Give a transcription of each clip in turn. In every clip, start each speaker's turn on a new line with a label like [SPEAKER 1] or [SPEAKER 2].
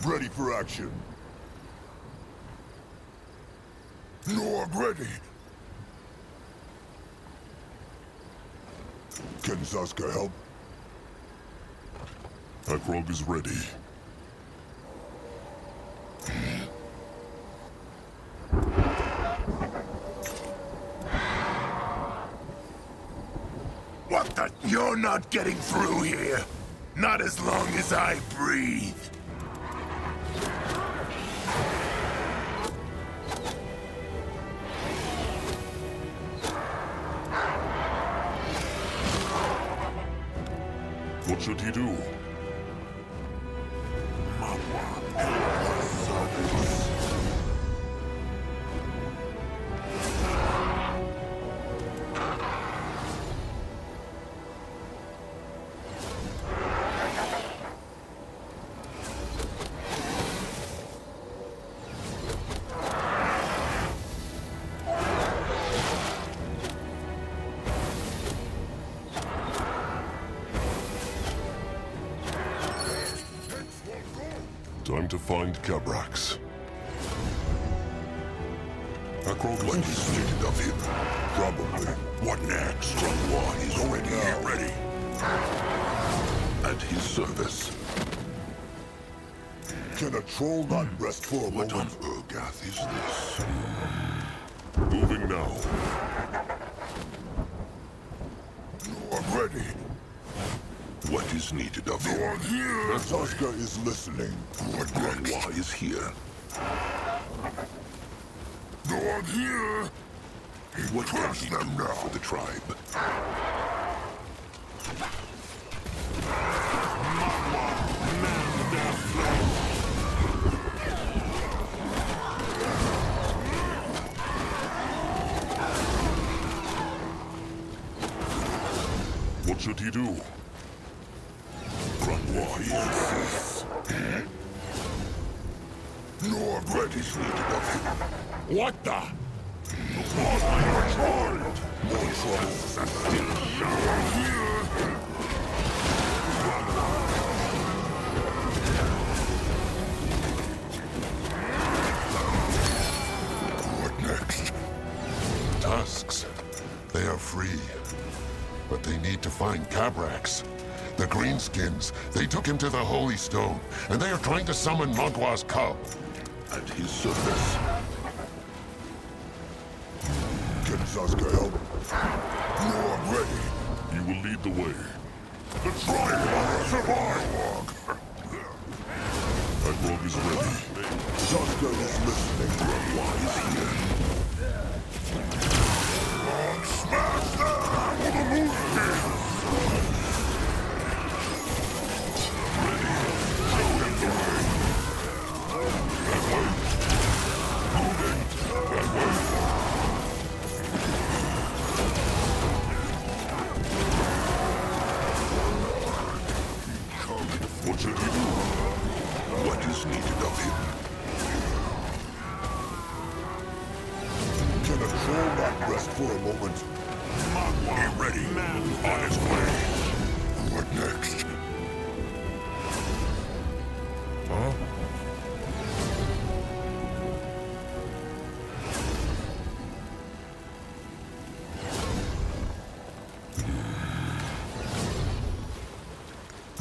[SPEAKER 1] Ready for action. Lord ready. Can Saska help? Akrog is ready.
[SPEAKER 2] What the? You're not getting through here. Not as long as I breathe.
[SPEAKER 1] What should he do? Time to find Cabrax. Akrog, what is needed of him? Probably. What next? Strongwa is already here, ready. At his service. Can a troll not rest for a moment? What on Urgath is this? Moving now. I'm ready. What is needed of him? Lord here! Saska is listening. What Grandwa is here. Lord here! What can he do now for the tribe? What should he do? Lord Ready's needed of him. What the? More trouble. Still shower here. What next? Tusks. They are free. But they need to find Cabrax. The Greenskins, they took him to the Holy Stone, and they are trying to summon Magwa's cub. At his service. Can Saska help? You are ready. You will lead the way. The tribe will survive! Akrog is ready. Saska is listening. Magwa is here. Smash them with the Moonkin! What should he do? What is needed of him? Can a troll not rest for a moment? Be ready. On his way. What next? Huh?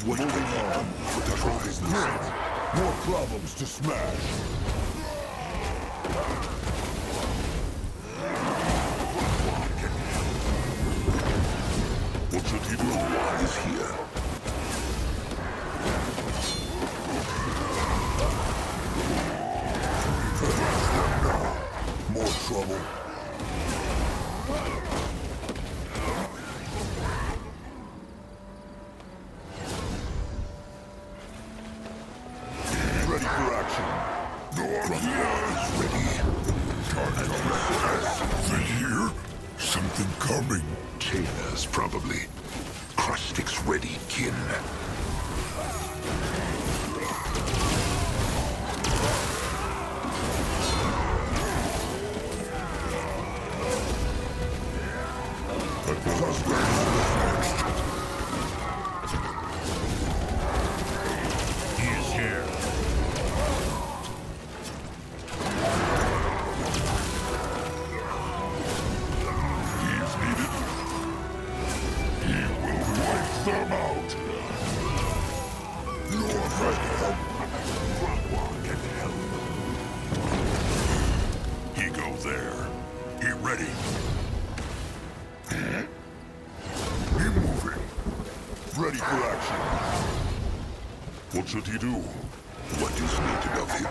[SPEAKER 1] What can he do for the tribe? More problems to smash. What should he do? Why is here? More trouble. Ready for action. Grandwa is ready. They hear? Something coming. Tailors, probably. Crush sticks ready, kin. He is here.
[SPEAKER 2] ready. Be moving. Ready for action. What should he do? What is needed of him?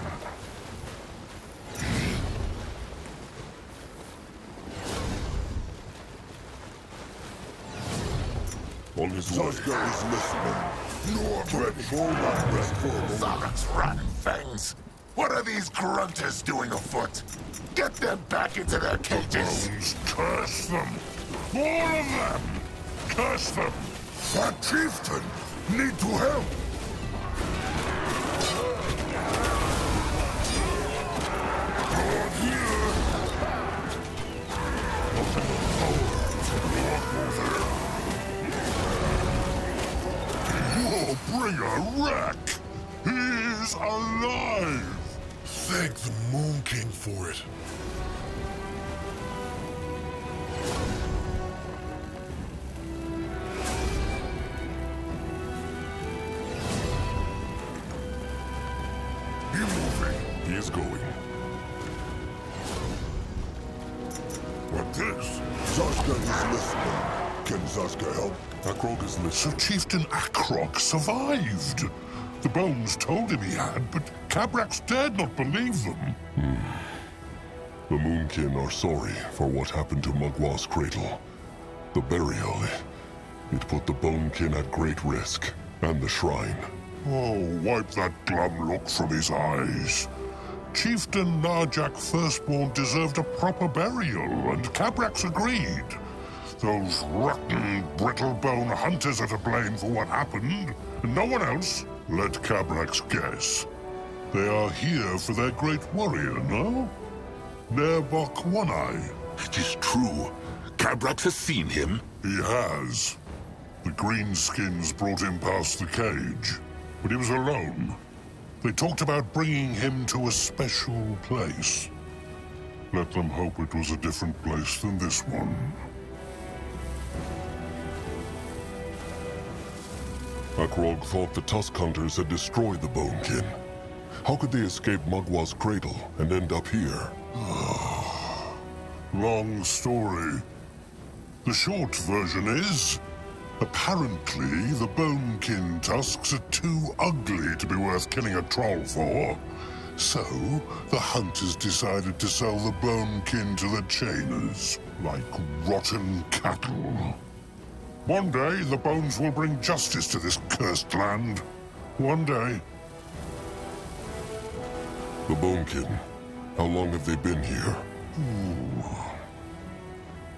[SPEAKER 2] On his way. Zaska is listening. You're ready. Zarok's rotten fangs. What are these grunters doing afoot? Get them back into their cages. Bones, curse them. All of them. Curse them. That chieftain need to help. You're here. You'll bring a wreck. He's alive. Thank the Moonkin for it. He's moving. He is going. What this? Zaska is listening. Can Zaska help? Akrog is listening. So Chieftain Akrog survived. The bones told him he had, but Cabrax dared not believe them. The Moonkin are sorry for what happened to Mugwa's cradle. The burial, it put the Bonekin at great risk, and the shrine. Oh, wipe that glum look from his eyes. Chieftain Narjak Firstborn deserved a proper burial, and Cabrax agreed. Those rotten, brittle-bone hunters are to blame for what happened, and no one else. Let Cabrax guess. They are here for their great warrior, no? Nerbok One-Eye.
[SPEAKER 3] It is true. Cabrax has seen him.
[SPEAKER 2] He has. The Greenskins brought him past the cage, but he was alone. They talked about bringing him to a special place. Let them hope it was a different place than this one. Akrog thought the Tusk Hunters had destroyed the Bonekin. How could they escape Mugwa's cradle and end up here? Long story. The short version is, apparently the Bonekin tusks are too ugly to be worth killing a troll for. So, the hunters decided to sell the Bonekin to the chainers, like rotten cattle. One day, the bones will bring justice to this cursed land. One day. The Bonekin. How long have they been here?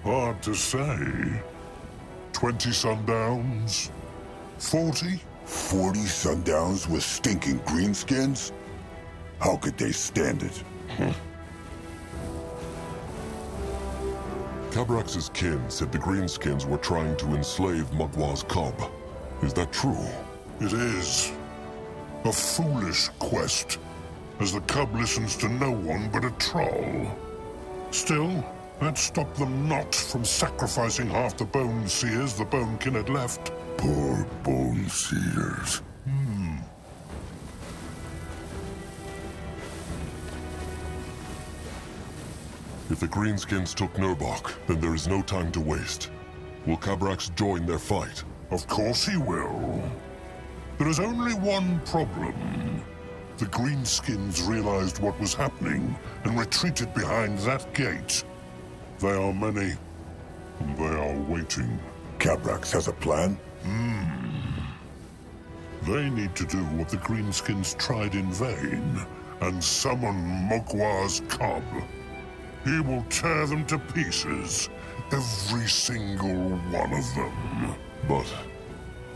[SPEAKER 2] Hard to say. 20 sundowns? 40?
[SPEAKER 4] 40 sundowns with stinking greenskins? How could they stand it?
[SPEAKER 2] Cabrax's kin said the Greenskins were trying to enslave Mugwa's cub. Is that true? It is. A foolish quest, as the cub listens to no one but a troll. Still, that stopped them not from sacrificing half the Bone Seers the Bonekin had left.
[SPEAKER 4] Poor Bone Seers.
[SPEAKER 2] If the Greenskins took Nerbok, then there is no time to waste. Will Cabrax join their fight? Of course he will. There is only one problem. The Greenskins realized what was happening and retreated behind that gate. They are many, and they are waiting.
[SPEAKER 4] Cabrax has a plan?
[SPEAKER 2] They need to do what the Greenskins tried in vain, and summon Mugwa's cub. He will tear them to pieces, every single one of them. But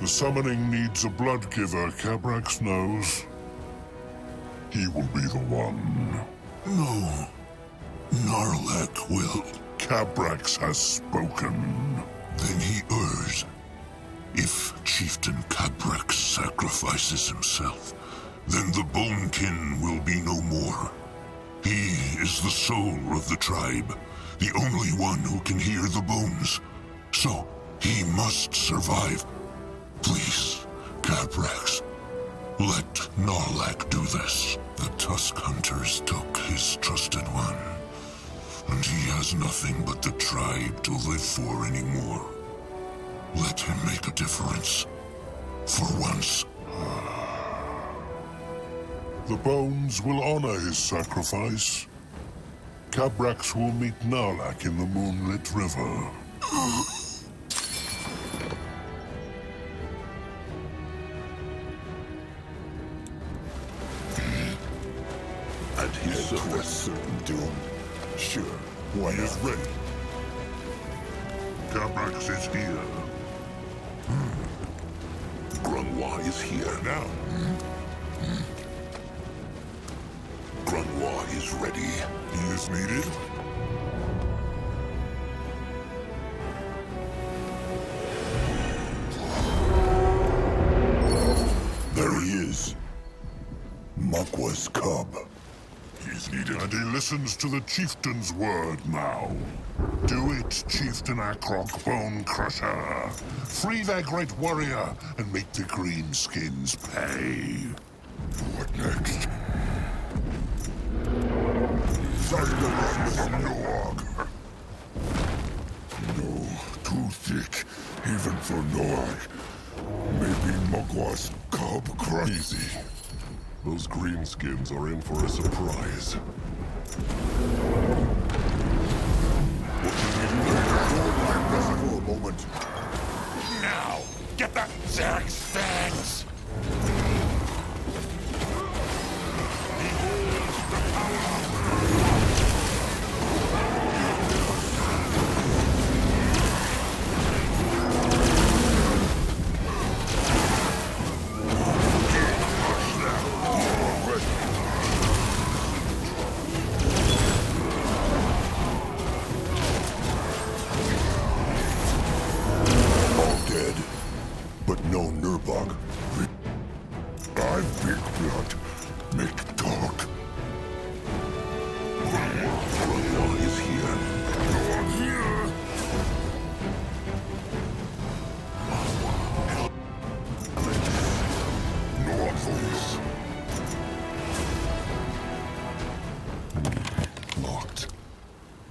[SPEAKER 2] the summoning needs a blood giver, Cabrax knows. He will be the one.
[SPEAKER 4] No. Narlek will.
[SPEAKER 2] Cabrax has spoken.
[SPEAKER 4] Then he errs. If Chieftain Cabrax sacrifices himself, then the Bonekin will be no more. He is the soul of the tribe, the only one who can hear the bones. So, he must survive. Please, Cabrax, let Narlak do this. The Tusk Hunters took his trusted one. and he has nothing but the tribe to live for anymore. Let him make a difference. For once.
[SPEAKER 2] The bones will honor his sacrifice. Cabrax will meet Narlak in the moonlit river.
[SPEAKER 3] And his
[SPEAKER 2] To a certain doom. Sure, one is ready. Cabrax is here.
[SPEAKER 3] Grunwa is here now. Grunwa is ready.
[SPEAKER 2] He is needed. There he is. Makwa's cub. He's needed. And he listens to the Chieftain's word now. Do it, Chieftain Akrok Bone Crusher. Free their great warrior and make the greenskins pay. What next? No, too thick, even for Noak. Maybe Makwa's cub crazy. Those greenskins are in for a surprise. For a moment.
[SPEAKER 3] Now, get that Zarek's fangs!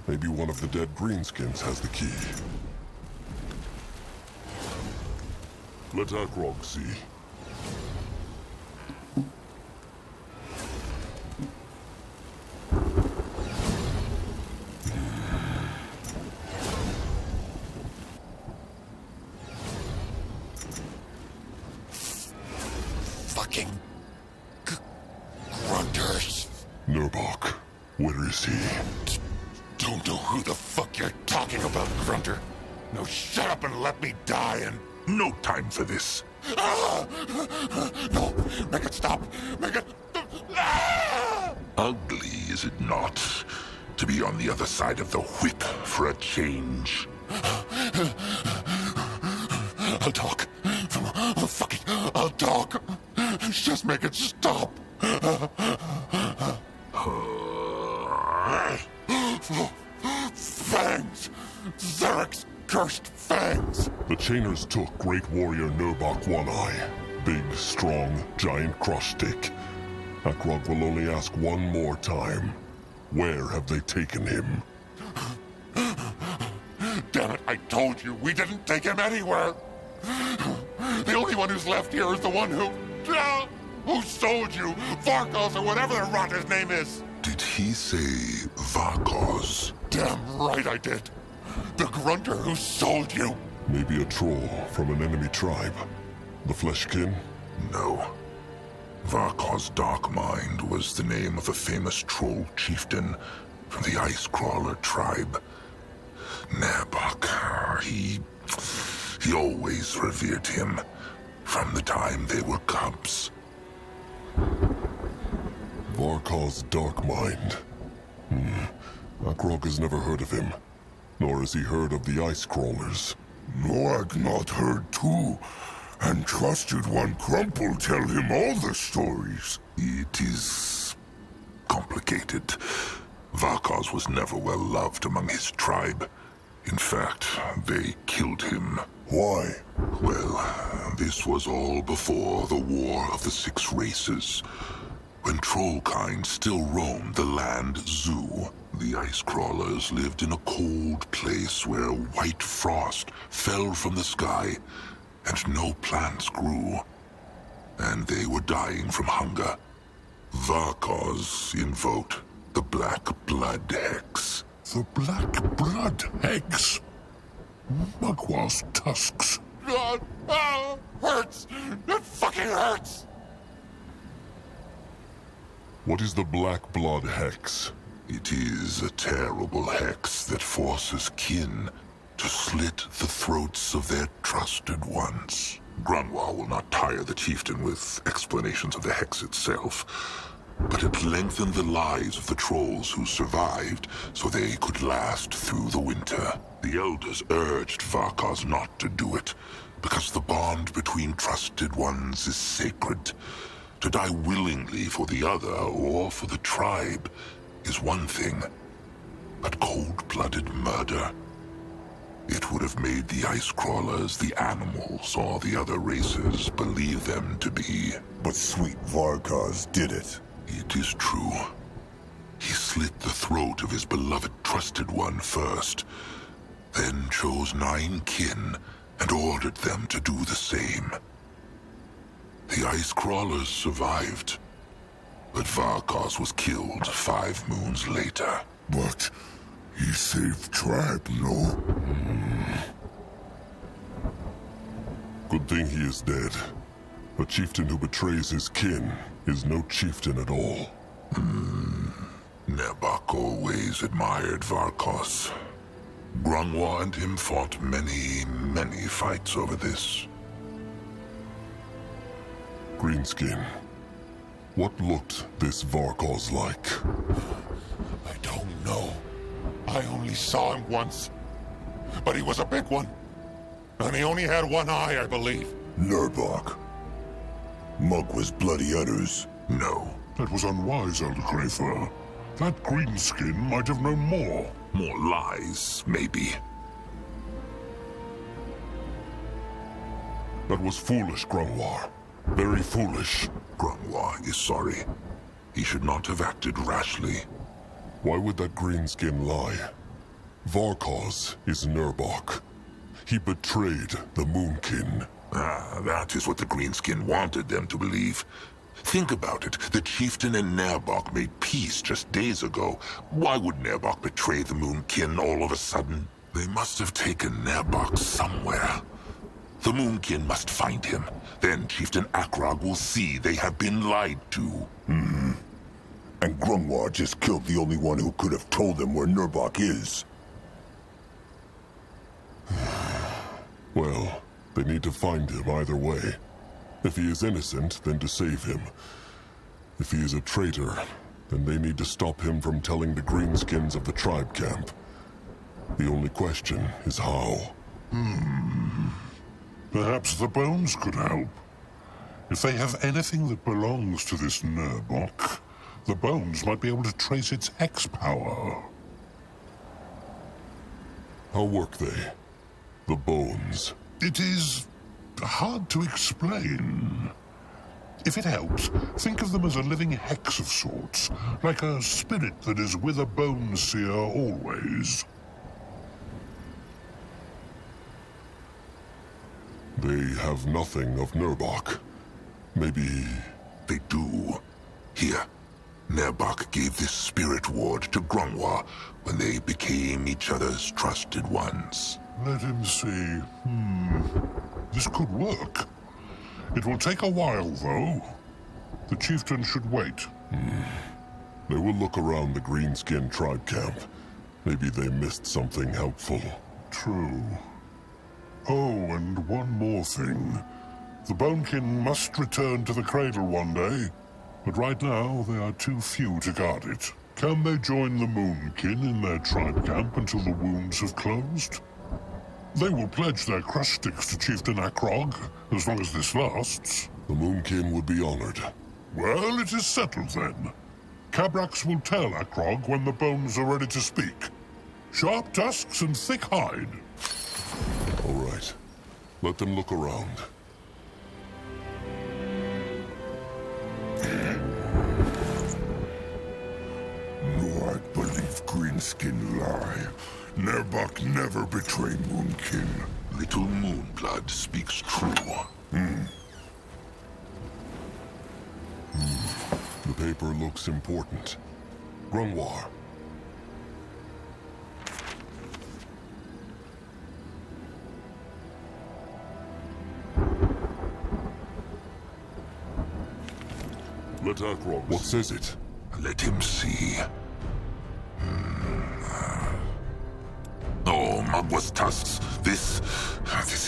[SPEAKER 2] Maybe one of the dead greenskins has the key. Let Akrog see.
[SPEAKER 3] Fucking grunters.
[SPEAKER 2] Nurbok, where is he?
[SPEAKER 3] Don't know who the fuck you're talking about, Grunter. Now shut up and let me die and...
[SPEAKER 4] No time for this.
[SPEAKER 3] Ah! No, make it stop. Make it... Ah!
[SPEAKER 4] Ugly, is it not? To be on the other side of the whip for a change.
[SPEAKER 3] I'll talk. I'll talk. Just make it stop. Fangs! Zarek's cursed fangs!
[SPEAKER 2] The Chainers took Great Warrior Nurbok One Eye. Big, strong, giant cross stick. Akrog will only ask one more time. Where have they taken him?
[SPEAKER 3] Damn it, I told you, we didn't take him anywhere! The only one who's left here is the one who sold you! Varkos or whatever the rot his name is!
[SPEAKER 4] Did he say Varkos?
[SPEAKER 3] Damn right I did! The grunter who sold you!
[SPEAKER 2] Maybe a troll from an enemy tribe. The Fleshkin?
[SPEAKER 4] No. Varkos Dark Mind was the name of a famous troll chieftain from the Ice Crawler tribe. Nabok, he always revered him from the time they were cubs.
[SPEAKER 2] Varkos Dark Mind. Akrog has never heard of him. Nor has he heard of the Ice Crawlers. Noak not heard too. And trusted one Crumple tell him all the stories.
[SPEAKER 4] It is complicated. Varkos was never well loved among his tribe. In fact, they killed him.
[SPEAKER 2] Why?
[SPEAKER 4] Well, this was all before the War of the Six Races, when Trollkind still roamed the land Zoo. The ice crawlers lived in a cold place where white frost fell from the sky and no plants grew. And they were dying from hunger. Varkos invoked the Black Blood Hex.
[SPEAKER 2] The Black Blood Hex? Mugwar's tusks.
[SPEAKER 3] Hurts! It fucking hurts!
[SPEAKER 2] What is the Black Blood Hex?
[SPEAKER 4] It is a terrible hex that forces kin to slit the throats of their trusted ones. Grunwald will not tire the chieftain with explanations of the hex itself, but it lengthened the lives of the trolls who survived so they could last through the winter. The elders urged Varkos not to do it, because the bond between trusted ones is sacred. To die willingly for the other or for the tribe is one thing, but cold-blooded murder, it would have made the ice crawlers, the animals, or the other races believe them to be.
[SPEAKER 5] But sweet Varkos did it.
[SPEAKER 4] It is true. He slit the throat of his beloved trusted one first, then chose 9 kin and ordered them to do the same. The ice crawlers survived, but Varkos was killed 5 moons later.
[SPEAKER 2] But he saved tribe, no? Good thing he is dead. A chieftain who betrays his kin is no chieftain at all.
[SPEAKER 4] Nerbok always admired Varkos. Grunwald and him fought many, many fights over this.
[SPEAKER 2] Greenskin, what looked this Varkos like?
[SPEAKER 3] I don't know. I only saw him once. But he was a big one. And he only had one eye, I believe.
[SPEAKER 5] Nerbok. Mug was bloody utters.
[SPEAKER 4] No.
[SPEAKER 2] That was unwise, Elder Greyfur. That Greenskin might have known more.
[SPEAKER 4] More lies, maybe.
[SPEAKER 2] That was foolish, Grunwald. Very foolish.
[SPEAKER 4] Grunwald is sorry. He should not have acted rashly.
[SPEAKER 2] Why would that Greenskin lie? Varkos is Nerbok. He betrayed the Moonkin.
[SPEAKER 4] That is what the Greenskin wanted them to believe. Think about it. The Chieftain and Nerbok made peace just days ago. Why would Nerbok betray the Moonkin all of a sudden? They must have taken Nerbok somewhere. The Moonkin must find him. Then Chieftain Akrog will see they have been lied to.
[SPEAKER 5] And Grunwald just killed the only one who could have told them where Nerbok is.
[SPEAKER 2] Well, they need to find him either way. If he is innocent, then to save him. If he is a traitor, then they need to stop him from telling the Greenskins of the tribe camp. The only question is how.
[SPEAKER 6] Perhaps the bones could help. If they have anything that belongs to this Nerbok, the bones might be able to trace its hex power.
[SPEAKER 2] How work they? The bones.
[SPEAKER 6] It is hard to explain. If it helps, think of them as a living hex of sorts, like a spirit that is with a bone seer always.
[SPEAKER 2] They have nothing of Nerbok. Maybe...
[SPEAKER 4] They do. Here, Nerbok gave this spirit ward to Grunwald when they became each other's trusted ones.
[SPEAKER 6] Let him see. This could work. It will take a while, though. The chieftain should wait.
[SPEAKER 2] They will look around the Greenskin tribe camp. Maybe they missed something helpful.
[SPEAKER 6] True. Oh, and one more thing. The Bonekin must return to the cradle one day, but right now they are too few to guard it. Can they join the Moonkin in their tribe camp until the wounds have closed? They will pledge their crush sticks to Chieftain Akrog, as long as this lasts.
[SPEAKER 2] The Moonkin would be honored.
[SPEAKER 6] Well, it is settled then. Cabrax will tell Akrog when the bones are ready to speak. Sharp tusks and thick hide.
[SPEAKER 2] All right. Let them look around.
[SPEAKER 5] No, I believe Green
[SPEAKER 2] greenskin lie. Nerbok never betrayed Moonkin.
[SPEAKER 4] Little Moonblood speaks true.
[SPEAKER 6] The paper looks important. Grungwar. Let Akrog. What says it?
[SPEAKER 4] Let him see. Oh, Mugwa's tusks. This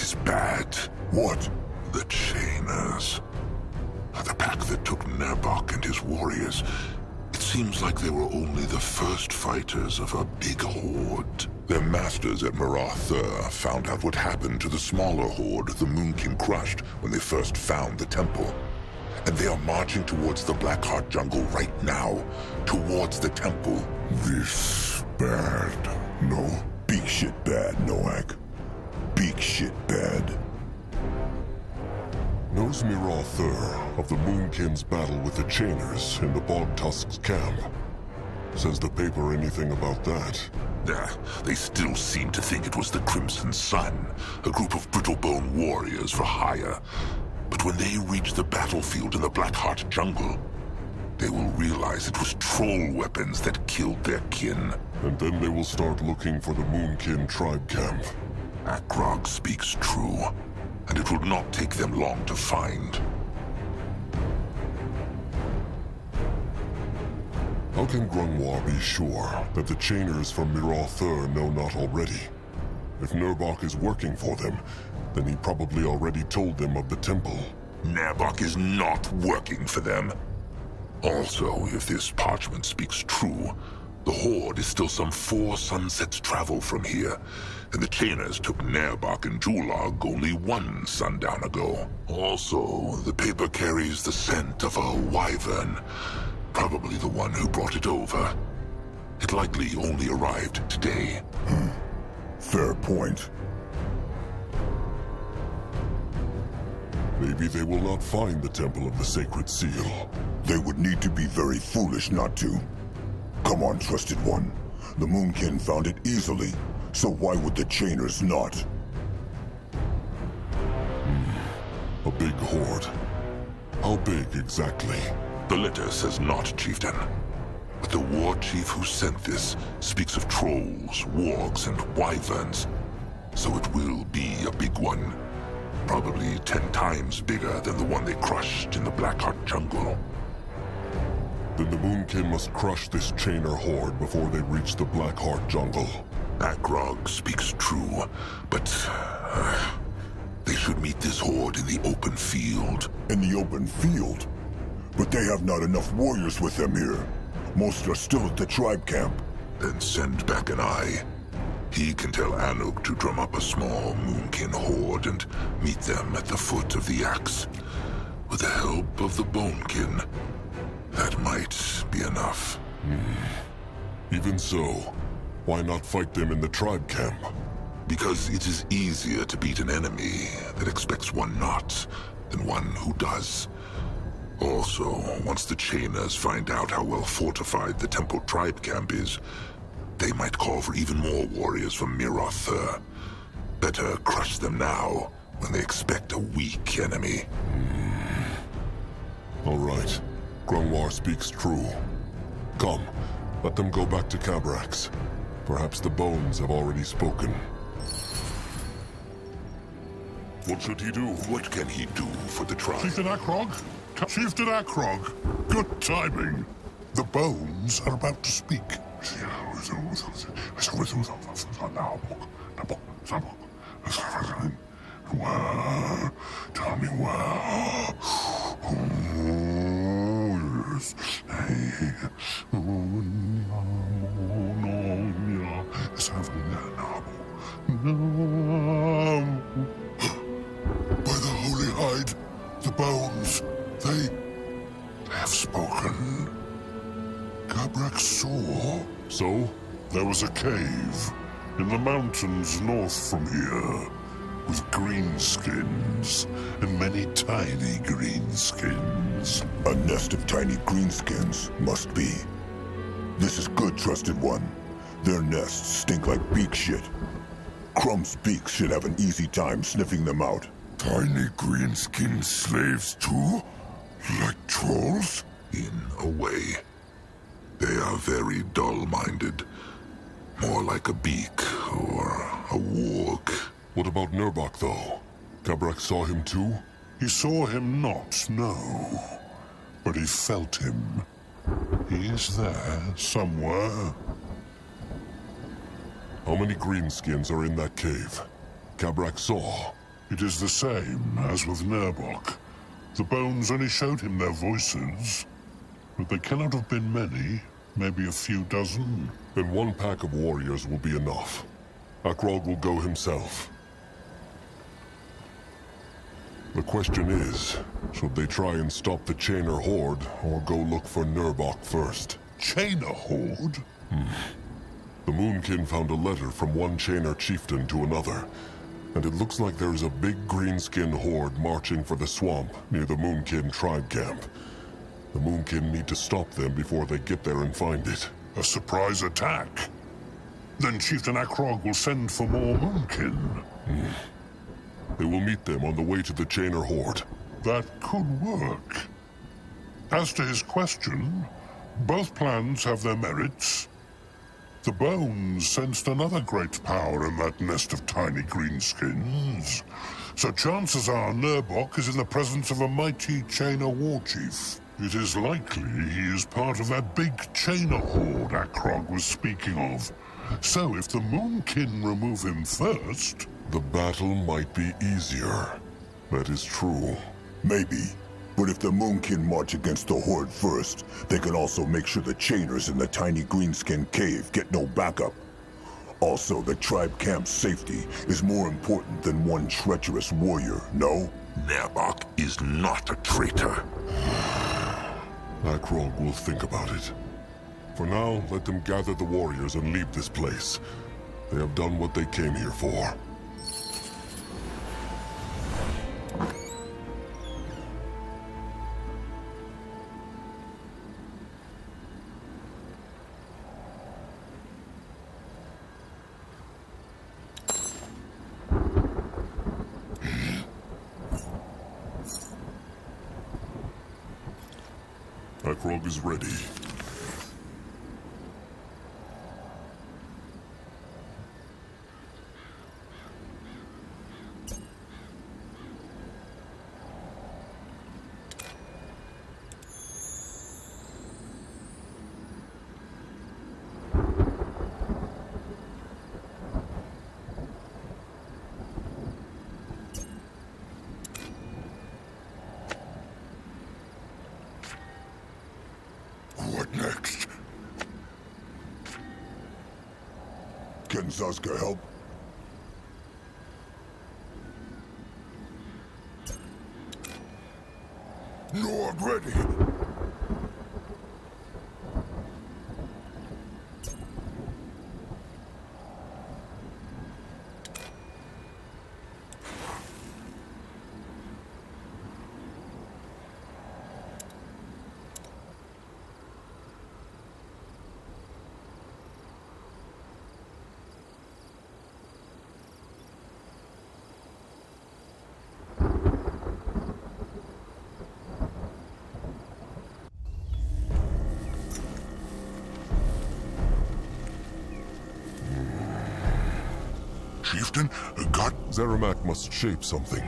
[SPEAKER 4] is bad.
[SPEAKER 2] What?
[SPEAKER 4] The Chainers. The pack that took Nerbok and his warriors. It seems like they were only the first fighters of a big horde.
[SPEAKER 2] Their masters at Marath found out what happened to the smaller horde the Moonkin crushed when they first found the temple. And they are marching towards the Blackheart jungle right now. Towards the temple. This bad, no? Big shit bad, Noak. Big shit bad.
[SPEAKER 6] Knows Mirath of the Moonkin's battle with the Chainers in the Bog Tusk's camp. Says the paper anything about that?
[SPEAKER 4] They still seem to think it was the Crimson Sun, a group of brittlebone warriors for hire. But when they reach the battlefield in the Blackheart jungle, they will realize it was troll weapons that killed their kin.
[SPEAKER 6] And then they will start looking for the Moonkin tribe camp.
[SPEAKER 4] Akrog speaks true, and it will not take them long to find.
[SPEAKER 6] How can Grungwar be sure that the Chainers from Mirath know not already? If Nerbok is working for them, then he probably already told them of the temple.
[SPEAKER 4] Nerbok is not working for them. Also, if this parchment speaks true, the Horde is still some 4 sunsets travel from here, and the Chainers took Nerbok and Julog only 1 sundown ago. Also, the paper carries the scent of a wyvern, probably the one who brought it over. It likely only arrived today.
[SPEAKER 2] Fair point.
[SPEAKER 6] Maybe they will not find the Temple of the Sacred Seal.
[SPEAKER 2] They would need to be very foolish not to. Come on, Trusted One. The Moonkin found it easily, so why would the Chainers not?
[SPEAKER 6] A big horde. How big exactly?
[SPEAKER 4] The letter says not, Chieftain. But the war chief who sent this speaks of trolls, wargs, and wyverns. So it will be a big one. Probably 10 times bigger than the one they crushed in the Blackheart jungle.
[SPEAKER 6] Then the Moonkin must crush this Chainer horde before they reach the Blackheart jungle.
[SPEAKER 4] Akrog speaks true, but they should meet this horde in the open field.
[SPEAKER 2] In the open field? But they have not enough warriors with them here. Most are still at the tribe camp.
[SPEAKER 4] Then send back an eye. He can tell Anuk to drum up a small Moonkin horde and meet them at the foot of the axe. With the help of the Bonekin, that might be enough.
[SPEAKER 6] Even so, why not fight them in the tribe camp?
[SPEAKER 4] Because it is easier to beat an enemy that expects one not than one who does. Also, once the Chainers find out how well fortified the Temple tribe camp is, they might call for even more warriors from Mirath. Better crush them now, when they expect a weak enemy.
[SPEAKER 6] All right. Grungwar speaks true. Come, let them go back to Cabrax. Perhaps the bones have already spoken.
[SPEAKER 2] What should he do?
[SPEAKER 4] What can he do for the tribe?
[SPEAKER 2] Chieftain Akrog? Chieftain Akrog! Good timing! The bones are about to speak. Where? Tell me where. Yes. By the holy hide, the bones, they have spoken. Cabrax saw.
[SPEAKER 6] So?
[SPEAKER 2] There was a cave in the mountains north from here, with greenskins, and many tiny greenskins. A nest of tiny greenskins, must be. This is good, Trusted One.
[SPEAKER 5] Their nests stink like beak shit. Crumb's beak should have an easy time sniffing them out.
[SPEAKER 2] Tiny green-skinned slaves too? Like trolls?
[SPEAKER 4] In a way. They are very dull-minded. More like a beak or a warg.
[SPEAKER 6] What about Nurbok, though? Kabrak saw him too? He saw him not, no. But he felt him. He is there, somewhere. How many greenskins are in that cave? Kabrak saw. It is the same as with Nurbok. The bones only showed him their voices. But they cannot have been many. Maybe a few dozen. Then one pack of warriors will be enough. Akrog will go himself. The question is, should they try and stop the Chainer Horde, or go look for Nurbok first? Chainer Horde? The Moonkin found a letter from one Chainer chieftain to another, and it looks like there is a big greenskin horde marching for the swamp near the Moonkin tribe camp. The Moonkin need to stop them before they get there and find it. A surprise attack? Then Chieftain Akrog will send for more Moonkin. They will meet them on the way to the Chainer Horde. That could work. As to his question, both plans have their merits. The bones sensed another great power in that nest of tiny greenskins. So chances are Nurbok is in the presence of a mighty Chainer war chief. It is likely he is part of that big Chainer horde Akrog was speaking of. So if the Moonkin remove him first, the battle might be easier. That is true.
[SPEAKER 5] Maybe. But if the Moonkin march against the Horde first, they can also make sure the Chainers in the tiny greenskin cave get no backup. Also, the tribe camp's safety is more important than one treacherous warrior, no?
[SPEAKER 4] Nurbok is not a traitor.
[SPEAKER 6] Akrog will think about it. For now, let them gather the warriors and leave this place. They have done what they came here for. Akrog is ready.
[SPEAKER 2] What next?
[SPEAKER 5] Can Zaska help?
[SPEAKER 2] Nord ready.
[SPEAKER 4] Chieftain, got...
[SPEAKER 6] Zeramak must shape something.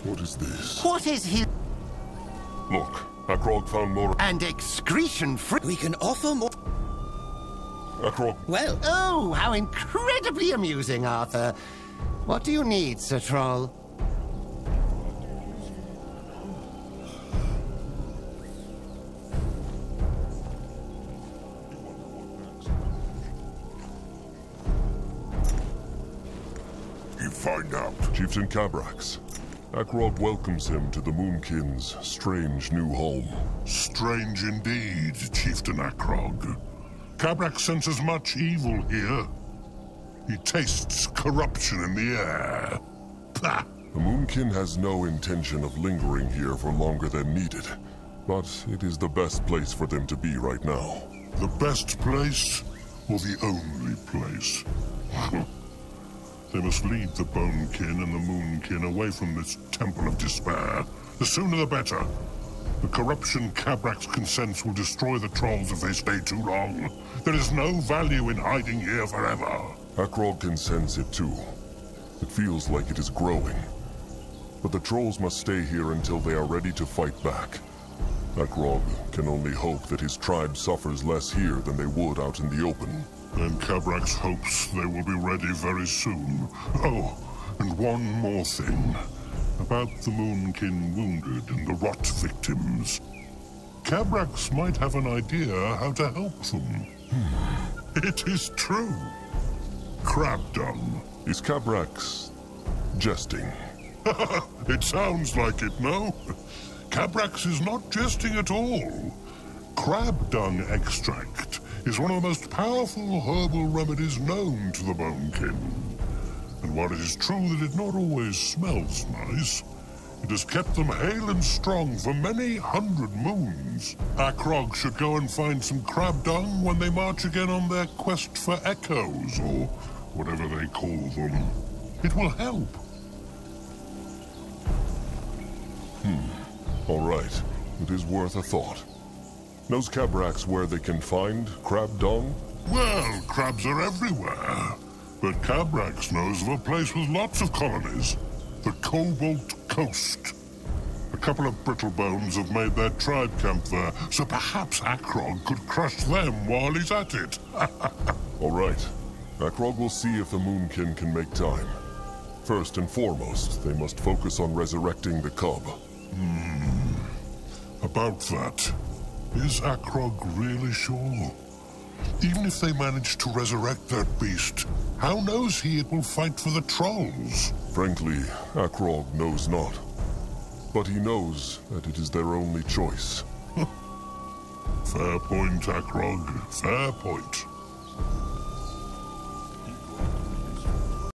[SPEAKER 6] What is this?
[SPEAKER 7] What is his...
[SPEAKER 6] Look, Akrog found more...
[SPEAKER 7] And excretion free...
[SPEAKER 8] We can offer more...
[SPEAKER 6] Akrog...
[SPEAKER 8] Well...
[SPEAKER 7] Oh, how incredibly amusing, Arthur. What do you need, Sir Troll?
[SPEAKER 2] You find out.
[SPEAKER 6] Chieftain Cabrax. Akrog welcomes him to the Moonkin's strange new home.
[SPEAKER 2] Strange indeed, Chieftain Akrog. Kabrak senses much evil here. He tastes corruption in the air. Pah!
[SPEAKER 6] The Moonkin has no intention of lingering here for longer than needed, but it is the best place for them to be right now.
[SPEAKER 2] The best place, or the only place? They must lead the Bonekin and the Moonkin away from this temple of despair. The sooner the better. The corruption Kabrak's consents will destroy the trolls if they stay too long. There is no value in hiding here forever.
[SPEAKER 6] Akrog can sense it too. It feels like it is growing. But the trolls must stay here until they are ready to fight back. Akrog can only hope that his tribe suffers less here than they would out in the open.
[SPEAKER 2] And Kabrak's hopes they will be ready very soon. Oh, and one more thing. About the Moonkin wounded and the rot victims. Kabrak's might have an idea how to help them. It is true. Crab dung.
[SPEAKER 6] Is Kabrak's jesting?
[SPEAKER 2] It sounds like it, no? Kabrak's is not jesting at all. Crab dung extract is one of the most powerful herbal remedies known to the Moonkin. And while it is true that it not always smells nice, it has kept them hale and strong for many hundred moons. Akrog should go and find some crab dung when they march again on their quest for echoes, or whatever they call them. It will help.
[SPEAKER 6] All right. It is worth a thought. Knows Kabrak's where they can find crab dung?
[SPEAKER 2] Well, crabs are everywhere. But Kabrak's knows of a place with lots of colonies. The Cobalt Coast. A couple of brittle bones have made their tribe camp there, so perhaps Akrog could crush them while he's at it.
[SPEAKER 6] All right. Akrog will see if the Moonkin can make time. First and foremost, they must focus on resurrecting the cub.
[SPEAKER 2] About that, is Akrog really sure? Even if they manage to resurrect that beast, how knows he it will fight for the trolls?
[SPEAKER 6] Frankly, Akrog knows not. But he knows that it is their only choice.
[SPEAKER 2] Fair point, Akrog. Fair point.